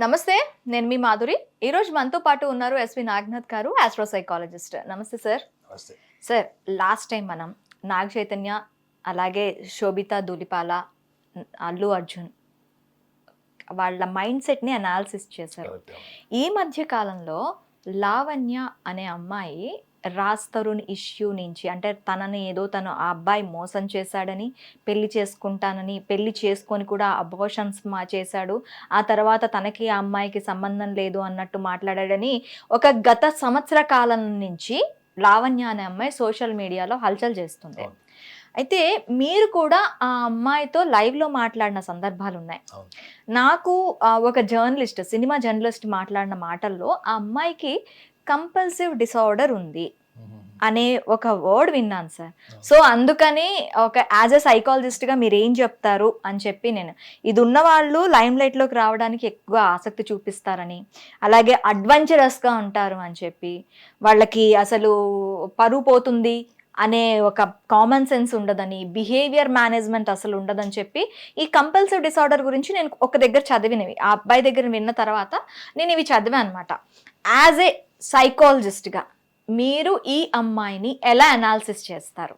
నమస్తే. నేను మీ మాధురి. ఈరోజు మనతో పాటు ఉన్నారు ఎస్వి నాగనాథ్ గారు, ఆస్ట్రో సైకాలజిస్ట్. నమస్తే సార్. నమస్తే. సార్, లాస్ట్ టైం మనం నాగ చైతన్య, అలాగే శోభిత ధూళిపాల, అల్లు అర్జున్ వాళ్ళ మైండ్ సెట్ని అనాలిసిస్ చేశారు. కరెక్ట్. ఈ మధ్య కాలంలో లావణ్య అనే అమ్మాయి రాజ్ తరుణ్ ఇష్యూ నుంచి, అంటే తనని ఏదో తను ఆ అబ్బాయి మోసం చేశాడని, పెళ్లి చేసుకుంటానని, పెళ్లి చేసుకొని కూడా అబోషన్స్ చేశాడు, ఆ తర్వాత తనకి ఆ అమ్మాయికి సంబంధం లేదు అన్నట్టు మాట్లాడాడని ఒక గత సంవత్సర కాలం నుంచి లావణ్య అనే అమ్మాయి సోషల్ మీడియాలో హల్చల్ చేస్తుంది. అవును. అయితే మీరు కూడా ఆ అమ్మాయితో లైవ్లో మాట్లాడిన సందర్భాలు ఉన్నాయి. అవును. నాకు ఒక జర్నలిస్ట్, సినిమా జర్నలిస్ట్ మాట్లాడిన మాటల్లో ఆ అమ్మాయికి కంపల్సివ్ డిసార్డర్ ఉంది అనే ఒక వర్డ్ విన్నాను సార్. సో అందుకని ఒక యాజ్ ఎ సైకాలజిస్ట్గా మీరు ఏం చెప్తారు అని చెప్పి, నేను ఇది ఉన్న వాళ్ళు లైమ్ లైట్లోకి రావడానికి ఎక్కువ ఆసక్తి చూపిస్తారని, అలాగే అడ్వెంచరస్గా ఉంటారు అని చెప్పి, వాళ్ళకి అసలు పరువు పోతుంది అనే ఒక కామన్ సెన్స్ ఉండదని, బిహేవియర్ మేనేజ్మెంట్ అసలు ఉండదని చెప్పి, ఈ కంపల్సివ్ డిసార్డర్ గురించి నేను ఒక దగ్గర చదివినవి, ఆ అబ్బాయి దగ్గర విన్న తర్వాత నేను ఇవి చదివాను అనమాట. యాజ్ ఏ సైకాలజిస్ట్గా మీరు ఈ అమ్మాయిని ఎలా అనాలిసిస్ చేస్తారు?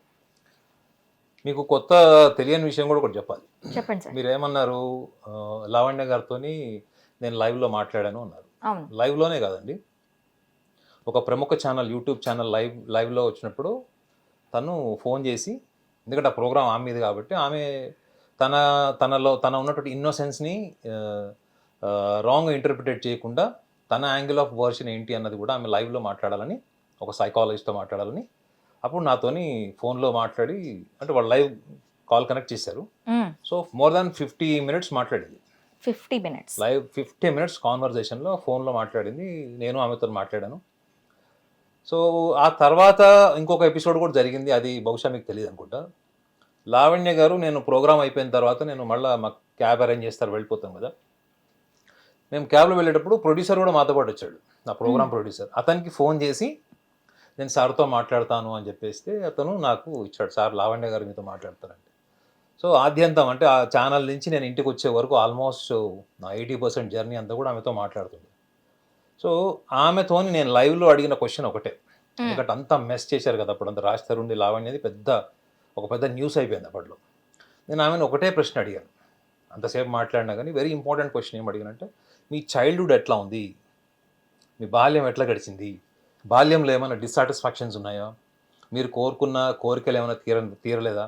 మీకు కొత్త తెలియని విషయం కూడా ఒకటి చెప్పాలి. చెప్పండి సార్. మీరు ఏమన్నారు, లావణ్య గారితో నేను లైవ్లో మాట్లాడాను అన్నారు. అవును. లైవ్లోనే కాదండి, ఒక ప్రముఖ ఛానల్, యూట్యూబ్ ఛానల్ లైవ్లో వచ్చినప్పుడు తను ఫోన్ చేసి, ఎందుకంటే ఆ ప్రోగ్రామ్ ఆమె మీద కాబట్టి, ఆమె తన ఉన్నటువంటి ఇన్నోసెన్స్ని రాంగ్ ఇంటర్ప్రిటేట్ చేయకుండా తన యాంగిల్ ఆఫ్ వర్షన్ ఏంటి అన్నది కూడా ఆమె లైవ్లో మాట్లాడాలని, ఒక సైకాలజిస్ట్తో మాట్లాడాలని, అప్పుడు నాతోని ఫోన్లో మాట్లాడి, అంటే వాళ్ళు లైవ్ కాల్ కనెక్ట్ చేశారు. సో మోర్ దాన్ 50 minutes మాట్లాడింది. 50 minutes లైవ్ 50 minutes కాన్వర్జేషన్లో ఫోన్లో మాట్లాడింది. నేను ఆమెతో మాట్లాడాను. సో ఆ తర్వాత ఇంకొక ఎపిసోడ్ కూడా జరిగింది, అది బహుశా మీకు తెలియదు అనుకుంటా. లావణ్య గారు, నేను ప్రోగ్రామ్ అయిపోయిన తర్వాత నేను మళ్ళీ మాకు క్యాబ్ అరేంజ్ చేస్తారు, వెళ్ళిపోతాం కదా. మేము క్యాబ్లో వెళ్ళేటప్పుడు ప్రొడ్యూసర్ కూడా మాతో పాటు వచ్చాడు, నా ప్రోగ్రామ్ ప్రొడ్యూసర్. అతనికి ఫోన్ చేసి నేను సార్తో మాట్లాడతాను అని చెప్పేస్తే అతను నాకు ఇచ్చాడు, సార్ లావణ్య గారు మీతో మాట్లాడతారంటే. సో ఆద్యంతం, అంటే ఆ ఛానల్ నుంచి నేను ఇంటికి వచ్చే వరకు ఆల్మోస్ట్ నా 80% జర్నీ అంతా కూడా ఆమెతో మాట్లాడుతుంది. సో ఆమెతోని నేను లైవ్లో అడిగిన క్వశ్చన్ ఒకటే, ఎందుకంటే అంతా మెస్ చేశారు కదా అప్పుడు, అంత రాజ్ తరుణ్ లావణ్యది ఒక పెద్ద న్యూస్ అయిపోయింది అప్పట్లో. నేను ఆమెను ఒకటే ప్రశ్న అడిగాను, అంతసేపు మాట్లాడినా కానీ వెరీ ఇంపార్టెంట్ క్వశ్చన్ ఏం అడిగానంటే, మీ చైల్డ్హుడ్ ఎట్లా ఉంది, మీ బాల్యం ఎట్లా గడిచింది, బాల్యంలో ఏమైనా డిస్సాటిస్ఫాక్షన్స్ ఉన్నాయా, మీరు కోరుకున్న కోరికలు ఏమైనా తీరలేదా,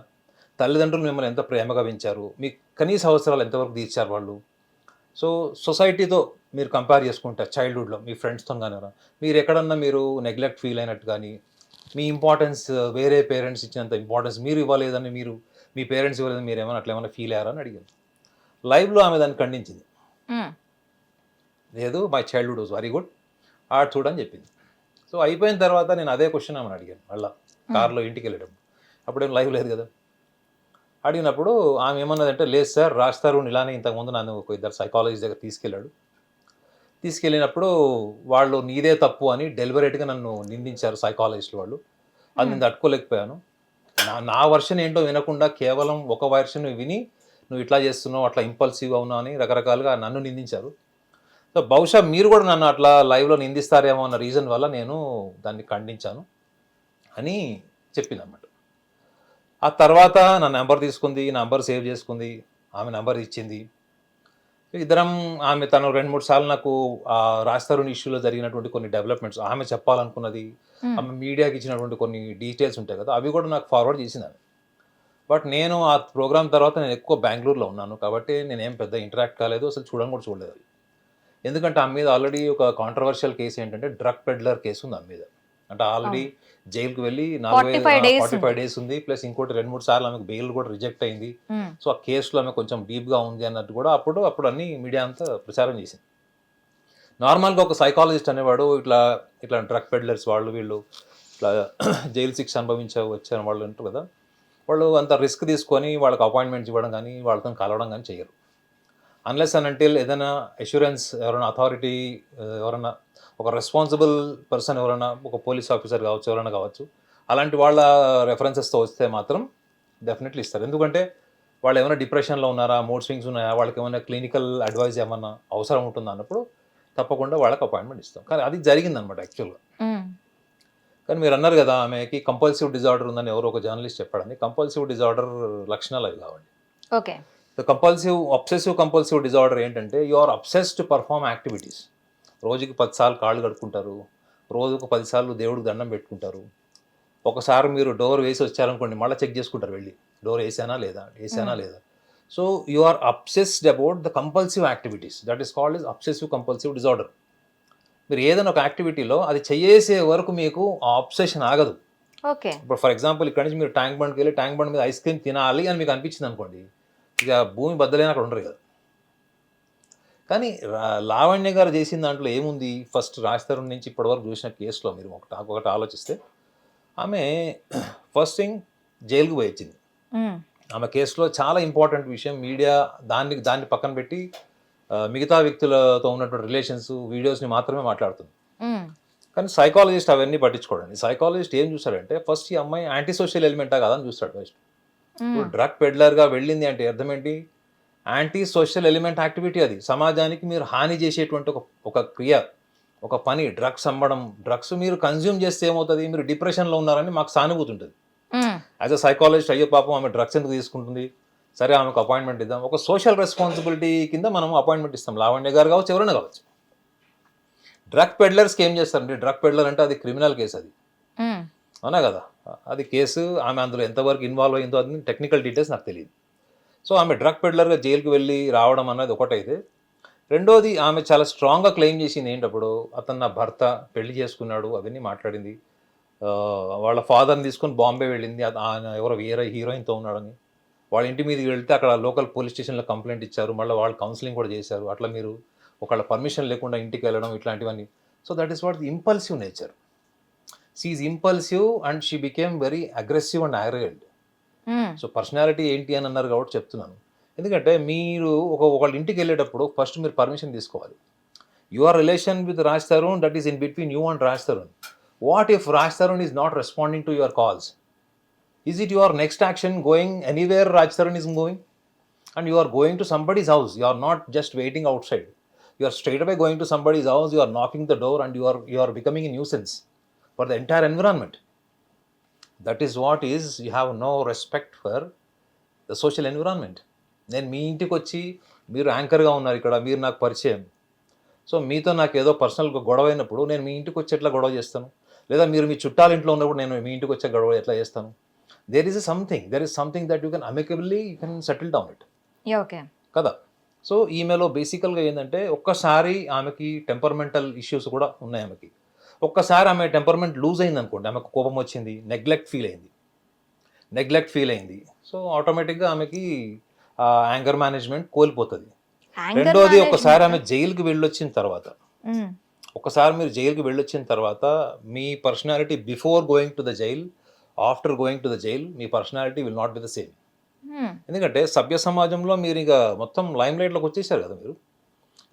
తల్లిదండ్రులు మిమ్మల్ని ఎంత ప్రేమగా పెంచారు, మీ కనీస అవసరాలు ఎంతవరకు తీర్చారు వాళ్ళు. సో సొసైటీతో మీరు కంపేర్ చేసుకుంటారు చైల్డ్హుడ్లో మీ ఫ్రెండ్స్తో కానీ, మీరు ఎక్కడన్నా మీరు నెగ్లెక్ట్ ఫీల్ అయినట్టు కానీ, మీ ఇంపార్టెన్స్ వేరే పేరెంట్స్ ఇచ్చినంత ఇంపార్టెన్స్ మీరు ఇవ్వలేదని, మీ పేరెంట్స్ ఇవ్వలేదని మీరు ఏమైనా అట్లా ఏమైనా ఫీల్ అయ్యారని అడిగాను. లైవ్లో ఆమె దాన్ని ఖండించింది. లేదు, my childhood was very good, ఆడ చూడని చెప్పింది. సో అయిపోయిన తర్వాత నేను అదే క్వశ్చన్ ఆమెను అడిగాను మళ్ళీ కార్లో ఇంటికి వెళ్ళేటప్పుడు, అప్పుడేం లైవ్ లేదు కదా. అడిగినప్పుడు ఆమె ఏమన్నదంటే, లేదు సార్, రాజ్ తరుణ్ ఇలానే ఇంతకుముందు నన్ను ఒక ఇద్దరు సైకాలజిస్ట్ దగ్గర తీసుకెళ్ళినప్పుడు వాళ్ళు నీదే తప్పు అని డెలిబరేట్గా నన్ను నిందించారు సైకాలజిస్టులు వాళ్ళు. అది నేను తట్టుకోలేకపోయాను. నా వర్షన్ ఏంటో వినకుండా కేవలం ఒక వర్షన్ విని నువ్వు ఇట్లా చేస్తున్నావు, అట్లా ఇంపల్సివ్ అవునా అని రకరకాలుగా నన్ను నిందించారు. సో బహుశా మీరు కూడా నన్ను అట్లా లైవ్లో నిందిస్తారేమో అన్న రీజన్ వల్ల నేను దాన్ని ఖండించాను అని చెప్పింది అన్నమాట. ఆ తర్వాత నా నెంబర్ తీసుకుంది, నెంబర్ సేవ్ చేసుకుంది, ఆమె నెంబర్ ఇచ్చింది. ఇద్దరం, ఆమె తను 2-3 సార్లు నాకు ఆ రాజ్ తరుణ్ ఇష్యూలో జరిగినటువంటి కొన్ని డెవలప్మెంట్స్, ఆమె చెప్పాలనుకున్నది, ఆమె మీడియాకి ఇచ్చినటువంటి కొన్ని డీటెయిల్స్ ఉంటాయి కదా, అవి కూడా నాకు ఫార్వర్డ్ చేసింది ఆమె. బట్ నేను ఆ ప్రోగ్రామ్ తర్వాత నేను ఎక్కువ బెంగళూరులో ఉన్నాను కాబట్టి నేనేం పెద్ద ఇంటరాక్ట్ కాలేదు, అసలు చూడడం కూడా చూడలేదు అది. ఎందుకంటే ఆమె మీద ఆల్రెడీ ఒక కాంట్రవర్షియల్ కేసు ఏంటంటే డ్రగ్ పెడ్లర్ కేసు ఉంది ఆమె మీద. అంటే ఆల్రెడీ జైలుకి వెళ్ళి 45 days ఉంది, ప్లస్ ఇంకోటి 2-3 సార్లు ఆమెకు బెయిల్ కూడా రిజెక్ట్ అయింది. సో ఆ కేసులో ఆమె కొంచెం డీప్గా ఉంది అన్నట్టు కూడా అప్పుడు అన్ని మీడియా అంతా ప్రచారం చేసింది. నార్మల్గా ఒక సైకాలజిస్ట్ అనేవాడు ఇట్లా డ్రగ్ పెడ్లర్స్ వీళ్ళు ఇట్లా జైలు శిక్ష వచ్చిన వాళ్ళు ఉంటారు కదా, వాళ్ళు అంత రిస్క్ తీసుకొని వాళ్ళకి అపాయింట్మెంట్స్ ఇవ్వడం కానీ వాళ్ళతో కలవడం కానీ చేయరు. అన్లెస్ అండ్ అంటిల్ ఏదైనా అష్యూరెన్స్, ఎవరైనా అథారిటీ, ఎవరైనా ఒక రెస్పాన్సిబుల్ పర్సన్, ఎవరైనా ఒక పోలీస్ ఆఫీసర్ కావచ్చు, ఎవరైనా కావచ్చు, అలాంటి వాళ్ళ రెఫరెన్సెస్తో వస్తే మాత్రం డెఫినెట్లీ ఇస్తారు. ఎందుకంటే వాళ్ళు ఏమైనా డిప్రెషన్లో ఉన్నారా, మూడ్ స్వింగ్స్ ఉన్నాయా, వాళ్ళకి ఏమైనా క్లినికల్ అడ్వైస్ ఏమన్నా అవసరం ఉంటుందా అన్నప్పుడు తప్పకుండా వాళ్ళకి అపాయింట్మెంట్ ఇస్తాం. కానీ అది జరిగిందనమాట యాక్చువల్గా. కానీ మీరు అన్నారు కదా ఆమెకి కంపల్సివ్ డిజార్డర్ ఉందని ఎవరో ఒక జర్నలిస్ట్ చెప్పాడని. కంపల్సివ్ డిజార్డర్ లక్షణాలు అవి కావండి. ఓకే. అబ్సెసివ్ కంపల్సివ్ డిజార్డర్ ఏంటంటే you are obsessed to perform activities. రోజుకి 10 సార్లు కాళ్ళు కడుక్కుంటారు, రోజుకు 10 సార్లు దేవుడికి దండం పెట్టుకుంటారు. ఒకసారి మీరు డోర్ వేసి వచ్చారనుకోండి, మళ్ళీ చెక్ చేసుకుంటారు వెళ్ళి, డోర్ వేసానా లేదా. So you are obsessed about the compulsive activities. That is called is obsessive compulsive disorder. మీరు ఏదైనా ఒక యాక్టివిటీలో అది చేసే వరకు మీకు ఆ అబ్సెషన్ ఆగదు. ఓకే. ఇప్పుడు ఫర్ ఎగ్జాంపుల్ ఇక్కడ నుంచి మీరు ట్యాంక్ బండ్కి వెళ్ళి ట్యాంక్ బండ్ మీద ఐస్ క్రీమ్ తినాలి అని మీకు అనిపించింది అనుకోండి, ఇక భూమి బద్దలైన అక్కడ ఉండరు కదా. కానీ లావణ్య గారు చేసిన దాంట్లో ఏముంది, ఫస్ట్ రాజ్ తరుణ్ నుంచి ఇప్పటివరకు చూసిన కేసులో మీరు ఒకటి ఆలోచిస్తే, ఆమె ఫస్ట్ థింగ్ జైలుకు పోయి వచ్చింది. ఆమె కేసులో చాలా ఇంపార్టెంట్ విషయం, మీడియా దాన్ని పక్కన పెట్టి మిగతా వ్యక్తులతో ఉన్నటువంటి రిలేషన్స్, వీడియోస్ని మాత్రమే మాట్లాడుతుంది. కానీ సైకాలజిస్ట్ అవన్నీ పట్టించుకోడండి. సైకాలజిస్ట్ ఏం చూస్తాడంటే ఫస్ట్ ఈ అమ్మాయి యాంటీ సోషల్ ఎలిమెంటా కాదని చూస్తాడు ఫస్ట్. ఇప్పుడు డ్రగ్ పెడ్లర్గా వెళ్ళింది అంటే అర్థం ఏంటి, యాంటీ సోషల్ ఎలిమెంట్ యాక్టివిటీ. అది సమాజానికి మీరు హాని చేసేటువంటి ఒక క్రియ, ఒక పని. డ్రగ్స్ అమ్మడం, డ్రగ్స్ మీరు కన్జ్యూమ్ చేస్తే ఏమవుతుంది, మీరు డిప్రెషన్లో ఉన్నారని మాకు సానుభూతి ఉంటుంది. యాజ్ అ సైకాలజిస్ట్, అయ్యో పాపం ఆమె డ్రగ్స్ ఎందుకు తీసుకుంటుంది, సరే ఆమెకు అపాయింట్మెంట్ ఇద్దాం. ఒక సోషల్ రెస్పాన్సిబిలిటీ కింద మనం అపాయింట్మెంట్ ఇస్తాం. లావణ్య గారు కావచ్చు, ఎవరైనా కావచ్చు. డ్రగ్ పెడ్లర్స్కి ఏం చేస్తారండి, డ్రగ్ పెడ్లర్ అంటే అది క్రిమినల్ కేసు, అది అవునా కదా, అది కేసు. ఆమె అందులో ఎంతవరకు ఇన్వాల్వ్ అయిందో అది టెక్నికల్ డీటెయిల్స్ నాకు తెలియదు. సో ఆమె డ్రగ్ పెడ్లర్గా జైలుకి వెళ్ళి రావడం అన్నది ఒకటైతే, రెండోది ఆమె చాలా స్ట్రాంగ్గా క్లెయిమ్ చేసింది ఏంటప్పుడు, అతను నా భర్త, పెళ్లి చేసుకున్నాడు, అవన్నీ మాట్లాడింది. వాళ్ళ ఫాదర్ని తీసుకొని బాంబే వెళ్ళింది, ఆయన ఎవరో వేరే హీరోయిన్తో ఉన్నాడని. వాళ్ళ ఇంటి మీదకి వెళ్తే అక్కడ లోకల్ పోలీస్ స్టేషన్లో కంప్లైంట్ ఇచ్చారు, మళ్ళీ వాళ్ళు కౌన్సిలింగ్ కూడా చేశారు. అట్లా మీరు ఒకళ్ళ పర్మిషన్ లేకుండా ఇంటికి వెళ్ళడం, ఇట్లాంటివన్నీ. So that is what the impulsive nature. She is impulsive and she became very aggressive and arrogant. So personality ఏంటి అని అన్నారు కాబట్టి చెప్తున్నాను. ఎందుకంటే మీరు ఒకళ్ళ ఇంటికి వెళ్ళేటప్పుడు ఫస్ట్ మీరు పర్మిషన్ తీసుకోవాలి. Your relation with Raj Tarun, that is in between you and Raj Tarun. What if Raj Tarun is not responding to your calls? Is it your next action going anywhere Raj Tharun is going? And you are going to somebody's house. You are not just waiting outside. You are straight away going to somebody's house. You are knocking the door and you are becoming a nuisance for the entire environment. That is what is, you have no respect for the social environment. నేను మీ ఇంటికి వచ్చి మీరు యాంకర్గా ఉన్నారు ఇక్కడ, మీరు నాకు పరిచయం. So మీతో నాకు ఏదో పర్సనల్గా గొడవ అయినప్పుడు నేను మీ ఇంటికి వచ్చి ఎట్లా గొడవ చేస్తాను, లేదా మీరు మీ చుట్టాల ఇంట్లో ఉన్నప్పుడు నేను మీ ఇంటికి వచ్చే గొడవ ఎట్లా చేస్తాను? there is something that you can amicably settle down it. Okay కదా. సో ఈమెలో బేసికల్గా ఏంటంటే, ఒక్కసారి ఆమెకి టెంపర్మెంటల్ ఇష్యూస్ కూడా ఉన్నాయి. ఆమెకి ఒక్కసారి ఆమె టెంపర్మెంట్ లూజ్ అయింది అనుకోండి, ఆమెకు కోపం వచ్చింది, నెగ్లెక్ట్ ఫీల్ అయింది. సో ఆటోమేటిక్గా ఆమెకి యాంగర్ మేనేజ్మెంట్ కోల్పోతుంది. రెండోది, ఒకసారి ఆమె జైలుకి వెళ్ళొచ్చిన తర్వాత, మీ personality before going to the jail, after going to the jail, మీ personality will not be the same. ఎందుకంటే సభ్య సమాజంలో మీరు ఇక మొత్తం లైమ్ లైట్లోకి వచ్చేసారు కదా.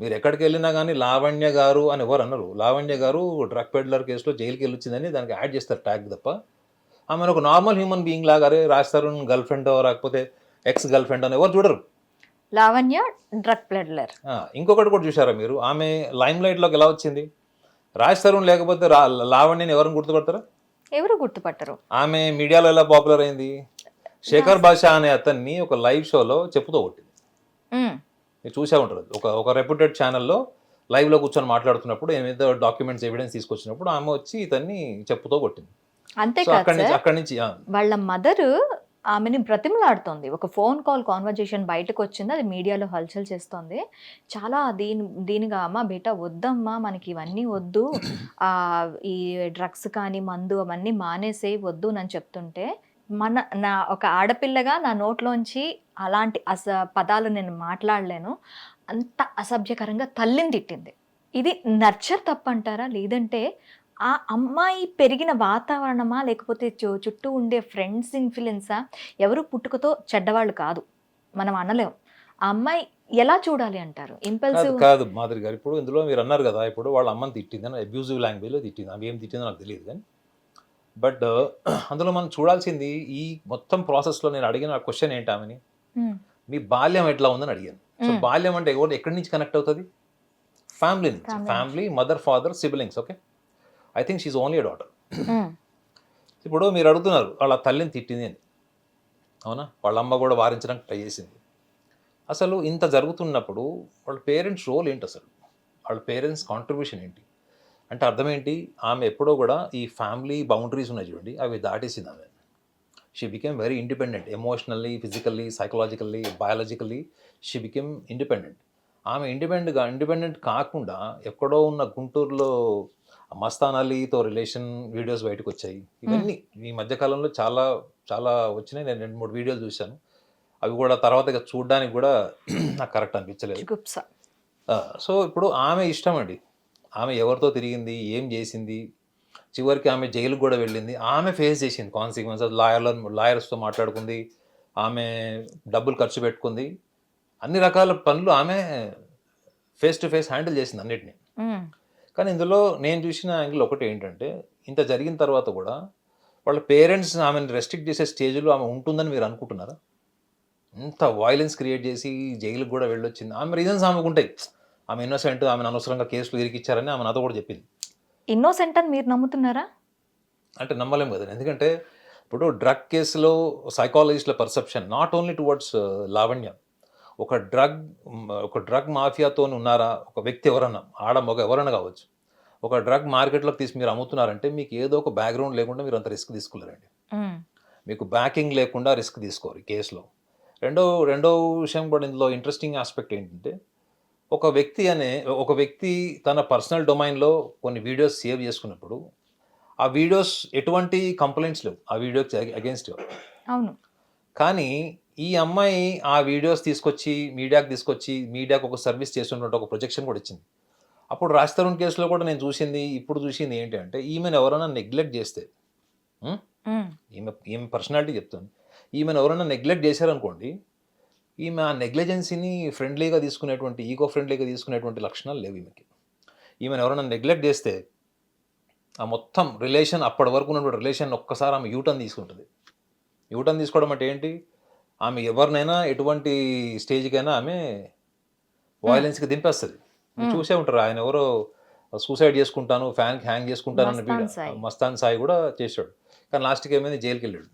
మీరు ఎక్కడికి వెళ్ళినా కానీ లావణ్య గారు అని ఎవరు అన్నారు. లావణ్య గారు డ్రగ్ పెడ్లర్ కేసులో జైలుకి వెళ్ళొచ్చిందని దానికి యాడ్ చేస్తారు ట్యాగ్ తప్ప. ఆమె ఒక నార్మల్ హ్యూమన్ బీయింగ్ లాగా, అరే రాజ్ తరుణ్ గర్ల్ ఫ్రెండ్ లేకపోతే ఎక్స్ గర్ల్ ఫ్రెండ్ అని ఎవరు చూడరు. Lavanya drug peddler. ఇంకొకటి కూడా చూసారా మీరు, ఆమె లైమ్ లైట్లోకి ఎలా వచ్చింది? రాజ్ తరుణ్ లేకపోతే లావణ్యని ఎవరిని గుర్తుపడతారా? ఎవరు గుర్తుపట్టరు. ఆమె మీడియాలో ఎలా పాపులర్ అయింది? శేఖర్ భాషా అనే అతన్ని ఒక లైవ్ షోలో చెప్పుతో కొట్టింది. మీరు చూసే ఉంటారు. ఒక రెప్యూటెడ్ ఛానల్లో లైవ్లో కూర్చొని మాట్లాడుతున్నప్పుడు, ఏదైతే డాక్యుమెంట్స్ ఎవిడెన్స్ తీసుకొచ్చినప్పుడు ఆమె వచ్చి ఇతన్ని చెప్పుతో కొట్టింది. అక్కడి నుంచి వాళ్ళ మదర్ ఆమెని బ్రతిమలాడుతోంది. ఒక ఫోన్ కాల్ కాన్వర్జేషన్ బయటకు వచ్చింది, అది మీడియాలో హల్చల్ చేస్తోంది. చాలా దీనిగా, అమ్మ బేటా వద్దమ్మా, మనకి ఇవన్నీ వద్దు, ఈ డ్రగ్స్ కానీ మందు అవన్నీ మానేసేయి, వద్దు అని చెప్తుంటే, నా ఒక ఆడపిల్లగా నా నోట్లోంచి అలాంటి పదాలు నేను మాట్లాడలేను, అంత అసభ్యకరంగా తల్లిని తిట్టింది. ఇది నర్చర్ తప్పంటారా, లేదంటే ఆ అమ్మాయి పెరిగిన వాతావరణమా, లేకపోతే చుట్టూ ఉండే ఫ్రెండ్స్ ఇన్ఫ్లుయెన్సా? ఎవరు పుట్టుకతో చెడ్డవాళ్ళు కాదు, మనం అనలేం. ఆ అమ్మాయి ఎలా చూడాలి అంటారు? ఇంపల్సివ్ కాదు మాధురి గారు. ఇప్పుడు ఇందులో మీరు అన్నారు కదా, ఇప్పుడు వాళ్ళ అమ్మని తిట్టిందని, అబ్యూజివ్ లాంగ్వేజ్లో తిట్టింది. అవి ఏం తిట్టిందో నాకు తెలియదు కానీ, బట్ అందులో మనం చూడాల్సింది ఈ మొత్తం ప్రాసెస్లో నేను అడిగిన క్వశ్చన్ ఏంటి, ఆమెని మీ బాల్యం ఎట్లా ఉందని అడిగాను. సో బాల్యం అంటే ఎక్కడి నుంచి కనెక్ట్ అవుతుంది? ఫ్యామిలీ నుంచి. Family, mother, father, siblings. Okay, I think she only a daughter. ఇప్పుడు మీరు అడుగుతున్నారు వాళ్ళ తల్లిని తిట్టింది అని, అవునా? వాళ్ళ అమ్మ కూడా వారించడానికి ట్రై చేసింది. అసలు ఇంత జరుగుతున్నప్పుడు వాళ్ళ పేరెంట్స్ రోల్ ఏంటి? అసలు వాళ్ళ పేరెంట్స్ కాంట్రిబ్యూషన్ ఏంటి? అంటే అర్థం ఏంటి? ఆమె ఎప్పుడో కూడా ఈ ఫ్యామిలీ బౌండరీస్ ఉన్నాయి చూడండి, అవి దాటేసింది ఆమె. She became very independent, emotionally, physically, psychologically, biologically she became independent. ఆమె ఇండిపెండెంట్ కాకుండా ఎక్కడో ఉన్న గుంటూరులో మస్తాన్ అలీతో రిలేషన్ వీడియోస్ బయటకు వచ్చాయి. ఇవన్నీ ఈ మధ్యకాలంలో చాలా చాలా వచ్చినాయి. నేను 2-3 వీడియోలు చూశాను. అవి కూడా తర్వాత ఇక చూడడానికి కూడా నాకు కరెక్ట్ అనిపించలేదు. సో ఇప్పుడు ఆమె ఇష్టం అండి, ఆమె ఎవరితో తిరిగింది, ఏం చేసింది, చివరికి ఆమె జైలుకు కూడా వెళ్ళింది, ఆమె ఫేస్ చేసింది కాన్సిక్వెన్సెస్. లాయర్స్తో మాట్లాడుకుంది, ఆమె డబ్బులు ఖర్చు పెట్టుకుంది, అన్ని రకాల పనులు ఆమె ఫేస్ టు ఫేస్ హ్యాండిల్ చేసింది అన్నిటిని. కానీ ఇందులో నేను చూసిన యాంగిల్ ఒకటి ఏంటంటే, ఇంత జరిగిన తర్వాత కూడా వాళ్ళ పేరెంట్స్ ఆమెను రెస్ట్రిక్ట్ చేసే స్టేజ్లో ఆమె ఉంటుందని మీరు అనుకుంటున్నారా? ఇంత వైలెన్స్ క్రియేట్ చేసి జైలుకు కూడా వెళ్ళొచ్చింది. ఆమె రీజన్స్ ఆమెకు ఉంటాయి. ఆమె ఇన్నోసెంట్, ఆమెను అనవసరంగా కేసులు ఇరికిచ్చారని ఆమె నాతో కూడా చెప్పింది. ఇన్నోసెంట్ అని మీరు నమ్ముతున్నారా? అంటే నమ్మలేం కదా, ఎందుకంటే ఇప్పుడు డ్రగ్ కేసులో సైకాలజిస్టుల perception not only towards Lavanya. ఒక డ్రగ్ మాఫియాతో ఉన్నారా ఒక వ్యక్తి, ఎవరన్నా ఆడ మగ ఎవరైనా కావచ్చు, ఒక డ్రగ్ మార్కెట్లోకి తీసి మీరు అమ్ముతున్నారంటే మీకు ఏదో ఒక బ్యాక్గ్రౌండ్ లేకుండా మీరు అంత రిస్క్ తీసుకోలేరండి. మీకు బ్యాకింగ్ లేకుండా రిస్క్ తీసుకోరు ఈ కేసులో. రెండో విషయం కూడా ఇందులో ఇంట్రెస్టింగ్ ఆస్పెక్ట్ ఏంటంటే, ఒక వ్యక్తి తన పర్సనల్ డొమైన్లో కొన్ని వీడియోస్ సేవ్ చేసుకున్నప్పుడు ఆ వీడియోస్ ఎటువంటి కంప్లైంట్స్ లేవు ఆ వీడియోకి అగేన్స్ట్. అవును. కానీ ఈ అమ్మాయి ఆ వీడియోస్ తీసుకొచ్చి మీడియాకు ఒక సర్వీస్ చేస్తున్నట్టు ఒక ప్రొజెక్షన్ కూడా ఇచ్చింది. అప్పుడు రాజ్ తరుణ్ కేసులో కూడా నేను చూసింది ఏంటి అంటే, ఈమెను ఎవరైనా నెగ్లెక్ట్ చేస్తే, ఈమె పర్సనాలిటీ చెప్తాను, ఈమెను ఎవరైనా నెగ్లెక్ట్ చేశారనుకోండి, ఈమె ఆ నెగ్లిజెన్సీని ఈగో ఫ్రెండ్లీగా తీసుకునేటువంటి లక్షణాలు లేవు ఈమెకి. ఈమెను ఎవరైనా నెగ్లెక్ట్ చేస్తే ఆ మొత్తం రిలేషన్, అప్పటి వరకు ఉన్నటువంటి రిలేషన్ ఒక్కసారి ఆమె యూటర్న్ తీసుకుంటుంది. యూటర్న్ తీసుకోవడం అంటే ఏంటి? ఆమె ఎవరినైనా ఎటువంటి స్టేజ్కైనా ఆమె వైలెన్స్కి దింపేస్తుంది. మీరు చూసే ఉంటారు, ఆయన ఎవరో సూసైడ్ చేసుకుంటాను, ఫ్యాన్కి హ్యాంగ్ చేసుకుంటానన్న వీడియో మస్తాన్ సాయి కూడా చేశాడు. కానీ లాస్ట్కి ఏమైంది, జైలుకి వెళ్ళాడు.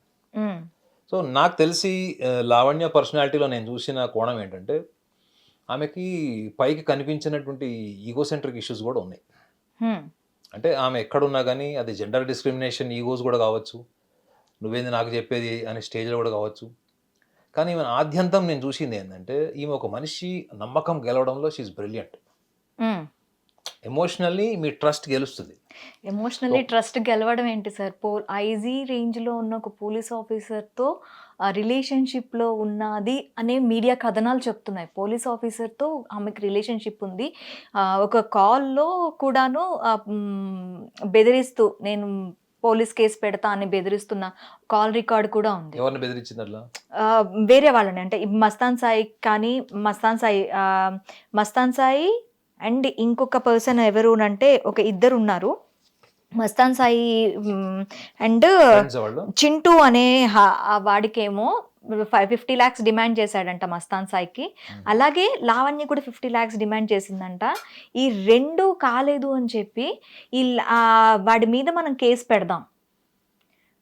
సో నాకు తెలిసి లావణ్య పర్సనాలిటీలో నేను చూసిన కోణం ఏంటంటే, ఆమెకి పైకి కనిపించినటువంటి ఈగోసెంట్రిక్ ఇష్యూస్ కూడా ఉన్నాయి. అంటే ఆమె ఎక్కడున్నా కానీ అది జెండర్ డిస్క్రిమినేషన్ ఈగోస్ కూడా కావచ్చు, నువ్వేంది నాకు చెప్పేది అనే స్టేజ్లో కూడా కావచ్చు. కానీ ఈమె ఆద్యంతం నేను చూసింది ఏంటంటే, ఈమె ఒక మనిషి నమ్మకం గెలవడంలో షీఈస్ బ్రిలియంట్. ఎమోషనల్లీ మీ ట్రస్ట్ గెలుస్తుంది. ఎమోషనల్లీ ట్రస్ట్ గెలవడం ఏంటి సార్? ఐజీ రేంజ్లో ఉన్న ఒక పోలీస్ ఆఫీసర్తో రిలేషన్షిప్లో ఉన్నది అనే మీడియా కథనాలు చెప్తున్నాయి. పోలీస్ ఆఫీసర్తో ఆమెకు రిలేషన్షిప్ ఉంది. ఒక కాల్లో కూడాను బెదిరిస్తూ నేను పోలీస్ కేసు పెడతా అని బెదిరిస్తున్న కాల్ రికార్డ్ కూడా ఉంది. ఎవరిని బెదిరించింది అట్లా? వేరే వాళ్ళని, అంటే మస్తాన్ సాయి అండ్ ఇంకొక పర్సన్ ఎవరు అంటే ఇద్దరు ఉన్నారు. మస్తాన్ సాయి అండ్ చింటూ అనే వాడికేమో 50 lakhs డిమాండ్ చేశాడంట మస్తాన్ సాయికి. అలాగే లావణ్య కూడా 50 lakhs డిమాండ్ చేసిందంట. ఈ రెండు కాలేదు అని చెప్పి వాడి మీద మనం కేసు పెడదాం,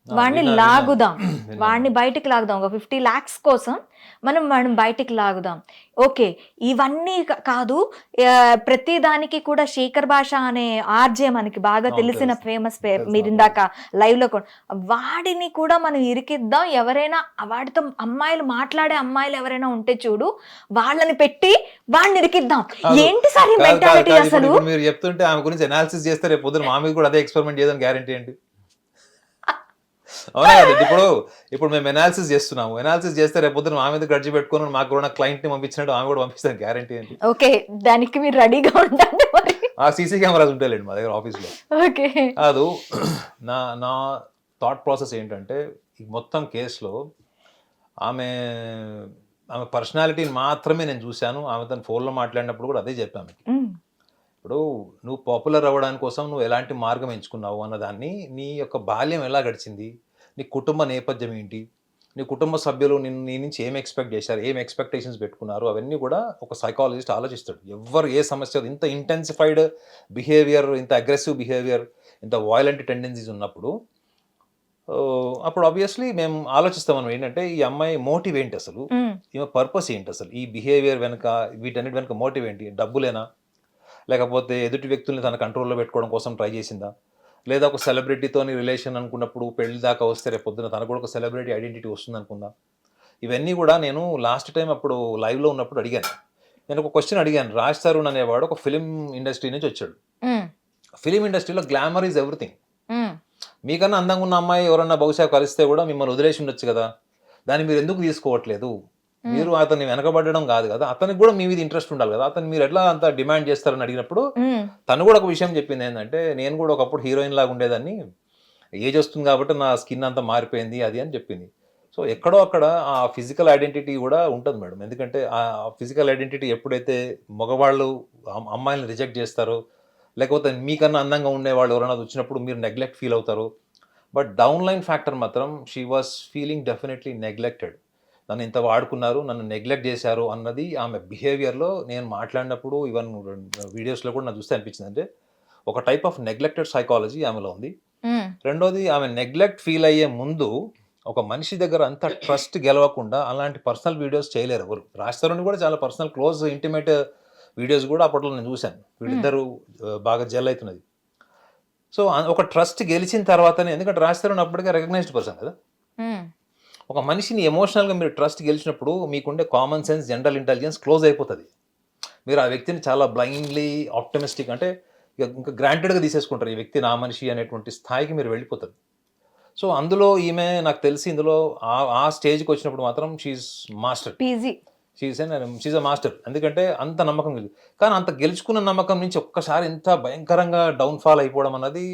వాడిని బయటికి లాగుదాం, ఒక 50 lakhs కోసం మనం బయటికి లాగుదాం. ఓకే, ఇవన్నీ కాదు, ప్రతి దానికి కూడా శేఖర్ భాష అనే ఆర్జే మనకి బాగా తెలిసిన ఫేమస్, మీరు ఇందాక లైవ్ లో కూడా, వాడిని కూడా మనం ఇరికిద్దాం. ఎవరైనా వాడితో మాట్లాడే అమ్మాయిలు ఎవరైనా ఉంటే చూడు, వాళ్ళని పెట్టి వాడిని ఇరికిద్దాం. ఏంటి సార్ ఈ మెంటాలిటీ అసలు? మీరు చెప్తుంటే ఆమె గురించి అనాలిసిస్ చేస్తే రేపు పొద్దున మా మీద కూడా అదే ఎక్స్పెరిమెంట్ చేయడం గ్యారెంటీ ఏంటి? అవునా కదండి. ఇప్పుడు మేము ఎనాలిసిస్ చేస్తున్నాము, ఎనాలిసిస్ చేస్తే రేపు పొద్దున మా మీద గడ్జి పెట్టుకుని మాకు కూడా క్లయింట్ ని పంపించినట్టు ఆమె కూడా పంపిస్తాను, గ్యారెంటీ ఏంటి? ఓకే, దానికి మీరు రెడీగా ఉండండి. ఆ సీసీ కెమెరాస్ ఉంటాయండి మా దగ్గర ఆఫీస్లో. ఓకే, కాదు, నా థాట్ ప్రాసెస్ ఏంటంటే, ఈ మొత్తం కేసులో ఆమె పర్సనాలిటీని మాత్రమే నేను చూశాను. ఆమె తన ఫోన్లో మాట్లాడినప్పుడు కూడా అదే చెప్పాను. ఇప్పుడు నువ్వు పాపులర్ అవ్వడానికి కోసం నువ్వు ఎలాంటి మార్గం ఎంచుకున్నావు అన్నదాన్ని, నీ యొక్క బాల్యం ఎలా గడిచింది, నీ కుటుంబ నేపథ్యం ఏంటి, నీ కుటుంబ సభ్యులు నీ నుంచి ఏం ఎక్స్పెక్ట్ చేశారు, ఏం ఎక్స్పెక్టేషన్స్ పెట్టుకున్నారు, అవన్నీ కూడా ఒక సైకాలజిస్ట్ ఆలోచిస్తాడు. ఎవరు ఏ సమస్య, ఇంత ఇంటెన్సిఫైడ్ బిహేవియర్, ఇంత అగ్రెసివ్ బిహేవియర్, ఇంత వాయిలెంట్ టెండెన్సీస్ ఉన్నప్పుడు అప్పుడు ఆబ్వియస్లీ మేము ఆలోచిస్తాం మనం ఏంటంటే ఈ అమ్మాయి మోటివ్ ఏంటి అసలు, ఈమె పర్పస్ ఏంటి అసలు, ఈ బిహేవియర్ వెనక, వీటన్నిటి వెనక మోటివ్ ఏంటి, డబ్బులేనా, లేకపోతే ఎదుటి వ్యక్తుల్ని తన కంట్రోల్లో పెట్టుకోవడం కోసం ట్రై చేసిందా, లేదా ఒక సెలబ్రిటీతోని రిలేషన్ అనుకున్నప్పుడు పెళ్లి దాకా వస్తే రేపు పొద్దున తనకు కూడా ఒక సెలబ్రిటీ ఐడెంటిటీ వస్తుంది అనుకుందా. ఇవన్నీ కూడా నేను లాస్ట్ టైం అప్పుడు లైవ్లో ఉన్నప్పుడు అడిగాను. నేను ఒక క్వశ్చన్ అడిగాను. రాజ్ తరుణ్ అనేవాడు ఒక ఫిలిం ఇండస్ట్రీ నుంచి వచ్చాడు. ఫిలిం ఇండస్ట్రీలో గ్లామర్ ఈజ్ ఎవ్రీథింగ్. మీకన్నా అందంగా ఉన్న అమ్మాయి ఎవరన్నా బహుశా కలిస్తే కూడా మిమ్మల్ని వదిలేసి ఉండొచ్చు కదా, దాన్ని మీరు ఎందుకు తీసుకోవట్లేదు, మీరు అతన్ని వెనకబడడం కాదు కదా, అతనికి కూడా మీ మీద ఇంట్రెస్ట్ ఉండాలి కదా, అతను మీరు ఎట్లా అంత డిమాండ్ చేస్తారని అడిగినప్పుడు తను కూడా ఒక విషయం చెప్పింది ఏంటంటే, నేను కూడా ఒకప్పుడు హీరోయిన్ లాగా ఉండేదాన్ని, ఏజ్ వస్తుంది కాబట్టి నా స్కిన్ అంతా మారిపోయింది అది అని చెప్పింది. సో ఎక్కడో అక్కడ ఆ ఫిజికల్ ఐడెంటిటీ కూడా ఉంటుంది మేడం. ఎందుకంటే ఆ ఫిజికల్ ఐడెంటిటీ ఎప్పుడైతే మగవాళ్ళు అమ్మాయిని రిజెక్ట్ చేస్తారో, లేకపోతే మీకన్నా అందంగా ఉండేవాళ్ళు ఎవరైనా వచ్చినప్పుడు మీరు నెగ్లెక్ట్ ఫీల్ అవుతారు. బట్ డౌన్ లైన్ ఫ్యాక్టర్ మాత్రం she was feeling definitely neglected. నన్ను ఇంత వాడుకున్నారు, నన్ను నెగ్లెక్ట్ చేశారు అన్నది ఆమె బిహేవియర్లో నేను మాట్లాడినప్పుడు, ఈవెన్ వీడియోస్లో కూడా నాకు చూస్తే అనిపించింది. అంటే ఒక టైప్ ఆఫ్ నెగ్లెక్టెడ్ సైకాలజీ ఆమెలో ఉంది. రెండోది, ఆమె నెగ్లెక్ట్ ఫీల్ అయ్యే ముందు ఒక మనిషి దగ్గర అంత ట్రస్ట్ గెలవకుండా అలాంటి పర్సనల్ వీడియోస్ చేయలేరు ఎవరు. రాజ్ తరుణ్ కూడా చాలా పర్సనల్ క్లోజ్ ఇంటిమేట్ వీడియోస్ కూడా అప్పట్లో నేను చూశాను. వీళ్ళిద్దరూ బాగా జెల్ అవుతున్నది. సో ఒక ట్రస్ట్ గెలిచిన తర్వాతనే, ఎందుకంటే రాజ్ తరుణ్ అప్పటికే రికగ్నైజ్డ్ పర్సన్ కదా. ఒక మనిషిని ఎమోషనల్గా మీరు ట్రస్ట్ గెలిచినప్పుడు మీకుండే common sense, general intelligence close అయిపోతుంది. మీరు ఆ వ్యక్తిని చాలా బ్లైండ్లీ ఆప్టమిస్టిక్, అంటే ఇంకా గ్రాంటెడ్గా తీసేసుకుంటారు, ఈ వ్యక్తి నా మనిషి అనేటువంటి స్థాయికి మీరు వెళ్ళిపోతారు. సో అందులో ఈమె నాకు తెలిసి ఇందులో ఆ స్టేజ్కి వచ్చినప్పుడు మాత్రం she master, she a master. ఎందుకంటే అంత నమ్మకం కలిగి, కానీ అంత గెలుచుకున్న నమ్మకం నుంచి ఒక్కసారి ఎంత భయంకరంగా డౌన్ఫాల్ అయిపోవడం అన్నది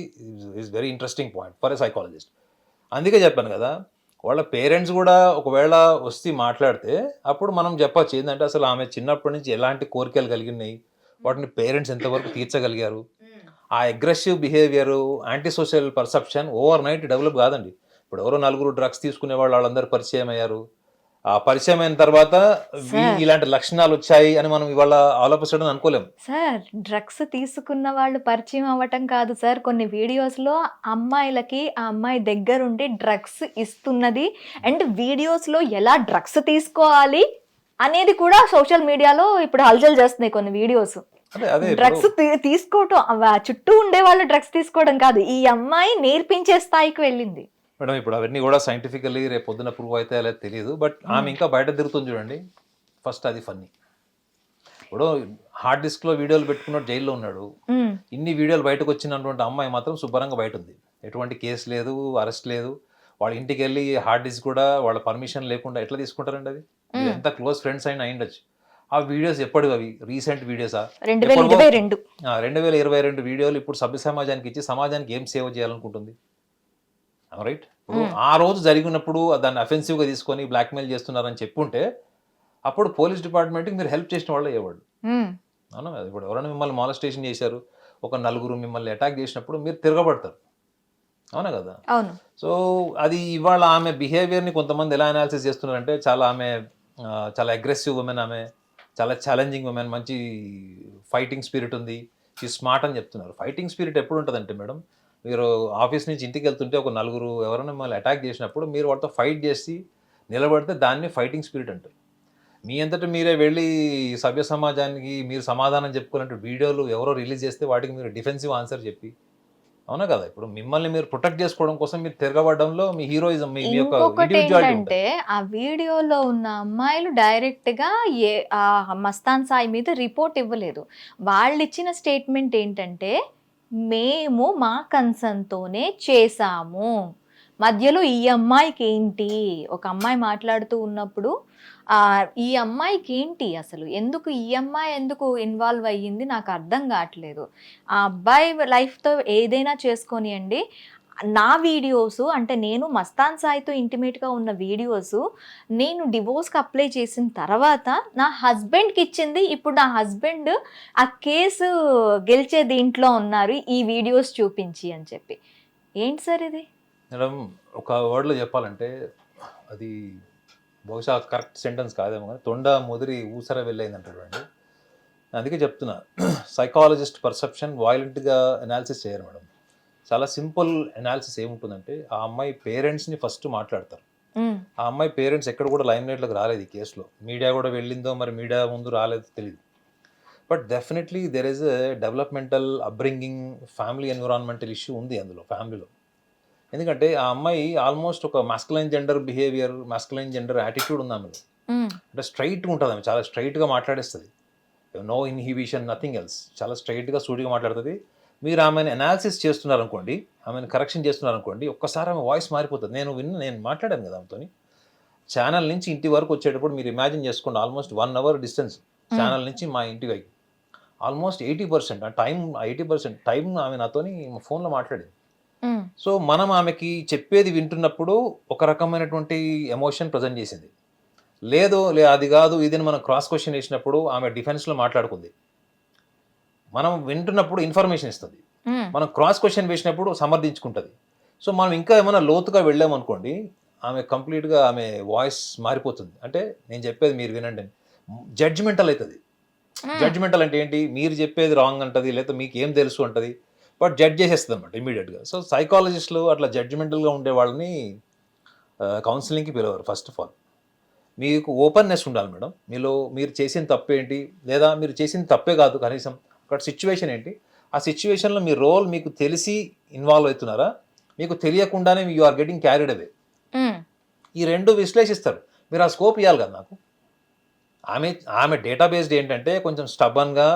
is very interesting point for a psychologist. అందుకే చెప్పాను కదా, వాళ్ళ పేరెంట్స్ కూడా ఒకవేళ వస్తే మాట్లాడితే అప్పుడు మనం చెప్పచ్చు ఏంటంటే అసలు ఆమె చిన్నప్పటి నుంచి ఎలాంటి కోరికలు కలిగినాయి, వాటిని పేరెంట్స్ ఎంతవరకు తీర్చగలిగారు. ఆ aggressive behaviour, anti social perception over night develop కాదండి. ఇప్పుడు ఎవరో నలుగురు డ్రగ్స్ తీసుకునే వాళ్ళు వాళ్ళందరూ పరిచయం అయ్యారు. ఆ పరిచయం అయిన తర్వాత ఇలాంటి లక్షణాలు వచ్చాయి అని మనం ఇవాళ ఆలోచించడం అనుకోలేము సార్. డ్రగ్స్ తీసుకున్న వాళ్ళు పరిచయం అవ్వటం కాదు సార్, కొన్ని వీడియోస్లో అమ్మాయిలకి ఆ అమ్మాయి దగ్గరుండి డ్రగ్స్ ఇస్తున్నది అండ్ వీడియోస్లో ఎలా డ్రగ్స్ తీసుకోవాలి అనేది కూడా సోషల్ మీడియాలో ఇప్పుడు హల్చల్ చేస్తున్నాయి కొన్ని వీడియోస్. డ్రగ్స్ తీసుకోవటం, చుట్టూ ఉండే వాళ్ళు డ్రగ్స్ తీసుకోవడం కాదు, ఈ అమ్మాయి నేర్పించే స్థాయికి వెళ్ళింది మేడం. ఇప్పుడు అవన్నీ కూడా సైంటిఫికల్లీ రేపు పొద్దున ప్రూవ్ అయితే అలా తెలియదు. బట్ ఆమె ఇంకా బయట తిరుగుతుంది చూడండి. ఫస్ట్ అది ఫన్నీ. ఇప్పుడు హార్డ్ డిస్క్లో వీడియోలు పెట్టుకున్నాడు, జైల్లో ఉన్నాడు. ఇన్ని వీడియోలు బయటకు వచ్చినటువంటి అమ్మాయి మాత్రం శుభ్రంగా బయట ఉంది, ఎటువంటి కేసు లేదు, అరెస్ట్ లేదు. వాళ్ళ ఇంటికి వెళ్ళి హార్డ్ డిస్క్ కూడా వాళ్ళ పర్మిషన్ లేకుండా ఎట్లా తీసుకుంటారండి? అది ఎంత క్లోజ్ ఫ్రెండ్స్ అయినా అయ్యిండొచ్చు. ఆ వీడియోస్ ఎప్పటివి? అవి రీసెంట్ వీడియోసా? 2022 వీడియోలు ఇప్పుడు సభ్య సమాజానికి ఇచ్చి సమాజానికి ఏం సేవ చేయాలనుకుంటుంది? రైట్. ఆ రోజు జరిగినప్పుడు దాన్ని అఫెన్సివ్గా తీసుకొని బ్లాక్మెయిల్ చేస్తున్నారని చెప్పుంటే అప్పుడు పోలీస్ డిపార్ట్మెంట్కి మీరు హెల్ప్ చేసిన వాళ్ళు అయ్యేవాడు. అవునా? ఇప్పుడు ఎవరైనా మిమ్మల్ని మాలస్టేషన్ చేశారు, ఒక నలుగురు మిమ్మల్ని అటాక్ చేసినప్పుడు మీరు తిరగబడతారు, అవునా కదా? సో అది ఇవాళ ఆమె బిహేవియర్ని కొంతమంది ఎలా అనాలిసిస్ చేస్తున్నారంటే, చాలా అగ్రెసివ్ ఉమెన్, ఆమె చాలా ఛాలెంజింగ్ ఉమెన్, మంచి ఫైటింగ్ స్పిరిట్ ఉంది, షీ స్మార్ట్ అని చెప్తున్నారు. ఫైటింగ్ స్పిరిట్ ఎప్పుడు ఉంటుందంటే మేడం, మీరు ఆఫీస్ నుంచి ఇంటికి వెళ్తుంటే ఒక నలుగురు ఎవరైనా మిమ్మల్ని అటాక్ చేసినప్పుడు మీరు వాళ్ళతో ఫైట్ చేసి నిలబడితే దాన్ని ఫైటింగ్ స్పిరిట్ అంటారు. మీ అంతటా మీరే వెళ్ళి సభ్య సమాజానికి మీరు సమాధానం చెప్పుకోవాలంటే వీడియోలు ఎవరో రిలీజ్ చేస్తే వాటికి మీరు డిఫెన్సివ్ ఆన్సర్ చెప్పి, అవునా కదా? ఇప్పుడు మిమ్మల్ని మీరు ప్రొటెక్ట్ చేసుకోవడం కోసం మీరు తిరగబడడంలో మీ హీరోయిజం, మీ యొక్క ఇండివిడ్యువాలిటీ అంటే ఆ వీడియోలో ఉన్న అమ్మాయిలు డైరెక్ట్ గా మస్తాన్ సాయి మీద రిపోర్ట్ ఇవ్వలేదు. వాళ్ళు ఇచ్చిన స్టేట్మెంట్ ఏంటంటే, మేము మా కన్సర్న్తోనే చేసాము, మధ్యలో ఈ అమ్మాయికి ఏంటి? ఒక అమ్మాయి మాట్లాడుతూ ఉన్నప్పుడు ఈ అమ్మాయికి ఏంటి అసలు, ఎందుకు ఈ అమ్మాయి ఎందుకు ఇన్వాల్వ్ అయ్యింది నాకు అర్థం కావట్లేదు. ఆ అబ్బాయి లైఫ్తో ఏదైనా చేసుకొనియండి, నా వీడియోస్ అంటే నేను మస్తాన్ సాయితో ఇంటిమేట్గా ఉన్న వీడియోస్ నేను డివోర్స్కి అప్లై చేసిన తర్వాత నా హస్బెండ్కి ఇచ్చింది. ఇప్పుడు నా హస్బెండ్ ఆ కేసు గెలిచే దీంట్లో ఉన్నారు ఈ వీడియోస్ చూపించి అని చెప్పి. ఏంటి సార్ ఇది? మేడం, ఒక వర్డ్లో చెప్పాలంటే అది బహుశా కరెక్ట్ సెంటెన్స్ కాదేమో కానీ తొండ ముదిరి ఊసర వెళ్ళైంది అంటాడు అండి. అందుకే చెప్తున్నా, సైకాలజిస్ట్ పర్సెప్షన్ వాయిలెంట్గా అనాలిసిస్ చేయరు మేడం. చాలా సింపుల్ అనాలిసిస్ ఏముంటుందంటే, ఆ అమ్మాయి పేరెంట్స్ని ఫస్ట్ మాట్లాడతారు. ఆ అమ్మాయి పేరెంట్స్ ఎక్కడ కూడా లైమ్ లైట్లోకి రాలేదు ఈ కేసులో. మీడియా కూడా వెళ్ళిందో మరి మీడియా ముందు రాలేదో తెలియదు. But definitely there is a developmental upbringing family environmental issue ఉంది అందులో ఫ్యామిలీలో. ఎందుకంటే ఆ అమ్మాయి ఆల్మోస్ట్ ఒక masculine gender behaviour, masculine gender attitude ఉంది ఆమెలో. అంటే స్ట్రైట్గా ఉంటుంది ఆమె, చాలా స్ట్రైట్గా మాట్లాడేస్తుంది. No inhibition, nothing else. చాలా స్ట్రైట్గా సూటిగా మాట్లాడుతుంది. మీరు ఆమెను అనాలిసిస్ చేస్తున్నారనుకోండి, ఆమెను కరెక్షన్ చేస్తున్నారనుకోండి, ఒక్కసారి ఆమె వాయిస్ మారిపోతుంది. నేను మాట్లాడాను కదా ఆమెతో. ఛానల్ నుంచి ఇంటి వరకు వచ్చేటప్పుడు మీరు ఇమాజిన్ చేసుకోండి, ఆల్మోస్ట్ 1 hour డిస్టెన్స్ ఛానల్ నుంచి మా ఇంటి వైపు. ఆల్మోస్ట్ 80% టైం 80% టైం ఆమె నాతోని ఫోన్లో మాట్లాడింది. సో మనం ఆమెకి చెప్పేది వింటున్నప్పుడు ఒక రకమైనటువంటి ఎమోషన్ ప్రజెంట్ చేసింది. అది కాదు ఇది మనం క్రాస్ క్వశ్చన్ వేసినప్పుడు ఆమె డిఫెన్స్లో మాట్లాడుకుంది. మనం వింటున్నప్పుడు ఇన్ఫర్మేషన్ ఇస్తుంది, మనం క్రాస్ క్వశ్చన్ వేసినప్పుడు సమర్థించుకుంటుంది. సో మనం ఇంకా ఏమైనా లోతుగా వెళ్ళామనుకోండి, ఆమె కంప్లీట్గా ఆమె వాయిస్ మారిపోతుంది. అంటే నేను చెప్పేది మీరు వినండి అని జడ్జిమెంటల్ అవుతుంది. జడ్జిమెంటల్ అంటే ఏంటి, మీరు చెప్పేది రాంగ్ అంటది, లేకపోతే మీకు ఏం తెలుసు అంటది, బట్ జడ్జ్ చేసేస్తుంది అనమాట ఇమీడియట్గా. సో సైకాలజిస్టులు అట్లా జడ్జిమెంటల్గా ఉండే వాళ్ళని కౌన్సిలింగ్కి పిలవరు. ఫస్ట్ ఆఫ్ ఆల్ మీకు ఓపెన్నెస్ ఉండాలి మేడం. మీరు చేసిన తప్పు ఏంటి, లేదా మీరు చేసిన తప్పే కాదు, కనీసం అక్కడ సిచ్యువేషన్ ఏంటి, ఆ సిచ్యువేషన్లో మీ రోల్ మీకు తెలిసి ఇన్వాల్వ్ అవుతున్నారా, మీకు తెలియకుండానే you are getting carried away, ఈ రెండు విశ్లేషిస్తారు. మీరు ఆ స్కోప్ ఇవ్వాలి కదా నాకు. ఆమె డేటాబేస్డ్ ఏంటంటే కొంచెం స్టబన్గా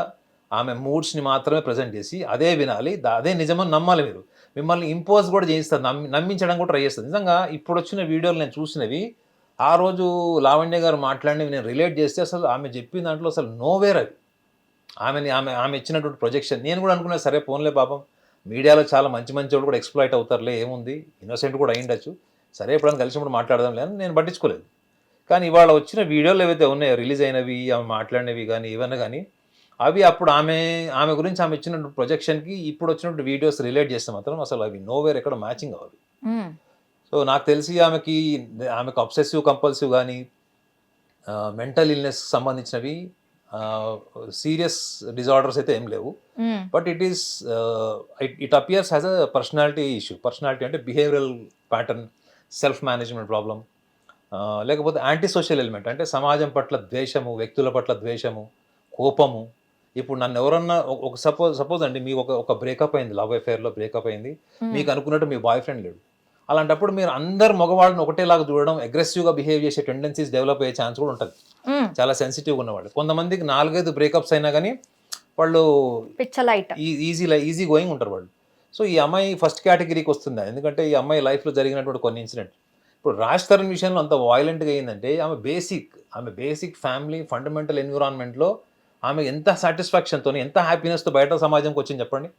ఆమె మూడ్స్ని మాత్రమే ప్రజెంట్ చేసి అదే వినాలి, అదే నిజమని నమ్మాలి. మిమ్మల్ని ఇంపోజ్ కూడా చేయిస్తుంది, నమ్మించడం కూడా ట్రై చేస్తుంది. నిజంగా ఇప్పుడు వచ్చిన వీడియోలు నేను చూసినవి, ఆ రోజు లావణ్య గారు మాట్లాడినవి నేను రిలేట్ చేస్తే అసలు ఆమె చెప్పిన దాంట్లో అసలు నోవేర్ అవి. ఆమె ఇచ్చినటువంటి ప్రొజెక్షన్ నేను కూడా అనుకున్నా, సరే ఫోన్లే పాపం మీడియాలో చాలా మంచి వాళ్ళు కూడా ఎక్స్ప్లాయిట్ అవుతారులే, ఏముంది, ఇన్నోసెంట్ కూడా అయ్యిండొచ్చు, సరే ఎప్పుడైనా కలిసినప్పుడు మాట్లాడదాం లేదని నేను పట్టించుకోలేదు. కానీ ఇవాళ వచ్చిన వీడియోలు ఏవైతే ఉన్నాయో, రిలీజ్ అయినవి, ఆమె మాట్లాడినవి కానీ ఏవన్నా కానీ, అవి అప్పుడు ఆమె గురించి ఆమె ఇచ్చిన ప్రొజెక్షన్కి ఇప్పుడు వచ్చినటువంటి వీడియోస్ రిలేట్ చేస్తే మాత్రం అసలు అవి నోవేర్ ఎక్కడ మ్యాచింగ్ అవ్వాలి. సో నాకు తెలిసి ఆమెకు అబ్సెసివ్ కంపల్సివ్ కానీ మెంటల్ ఇల్నెస్ సంబంధించినవి సీరియస్ డిజార్డర్స్ అయితే ఏం లేవు. But it appears has a personality issue. Personality అంటే behavioural pattern, self management problem, లేకపోతే యాంటీ సోషల్ ఎలిమెంట్ అంటే సమాజం పట్ల ద్వేషము, వ్యక్తుల పట్ల ద్వేషము, కోపము. ఇప్పుడు నన్ను ఎవరన్నా ఒక సపోజ్ అండి, మీకు ఒక బ్రేకప్ అయింది, లవ్ అఫేర్లో బ్రేకప్ అయింది, మీకు అనుకున్నట్టు మీ బాయ్ ఫ్రెండ్ లేడు. అలాంటప్పుడు మీరు అందరు మగవాళ్ళని ఒకటేలాగా చూడడం, అగ్రెసివ్గా బిహేవ్ చేసే టెండెన్సీస్ డెవలప్ అయ్యే ఛాన్స్ కూడా ఉంటుంది. చాలా సెన్సిటివ్గా ఉన్నవాళ్ళు. కొంతమందికి 4-5 బ్రేకప్స్ అయినా కానీ వాళ్ళు ఈజీ గోయింగ్ ఉంటారు వాళ్ళు. సో ఈ అమ్మాయి ఫస్ట్ కేటగిరీకి వస్తుంది, ఎందుకంటే ఈ అమ్మాయి లైఫ్లో జరిగినటువంటి కొన్ని ఇన్సిడెంట్. ఇప్పుడు రాజ్ తరుణ్ విషయంలో అంత వాయిలెంట్గా అయిందంటే, ఆమె బేసిక్ ఫ్యామిలీ ఫండమెంటల్ ఎన్విరాన్మెంట్లో ఆమె ఎంత సాటిస్ఫాక్షన్తో, ఎంత హ్యాపీనెస్తో బయట సమాజంకి వచ్చింది చెప్పండి.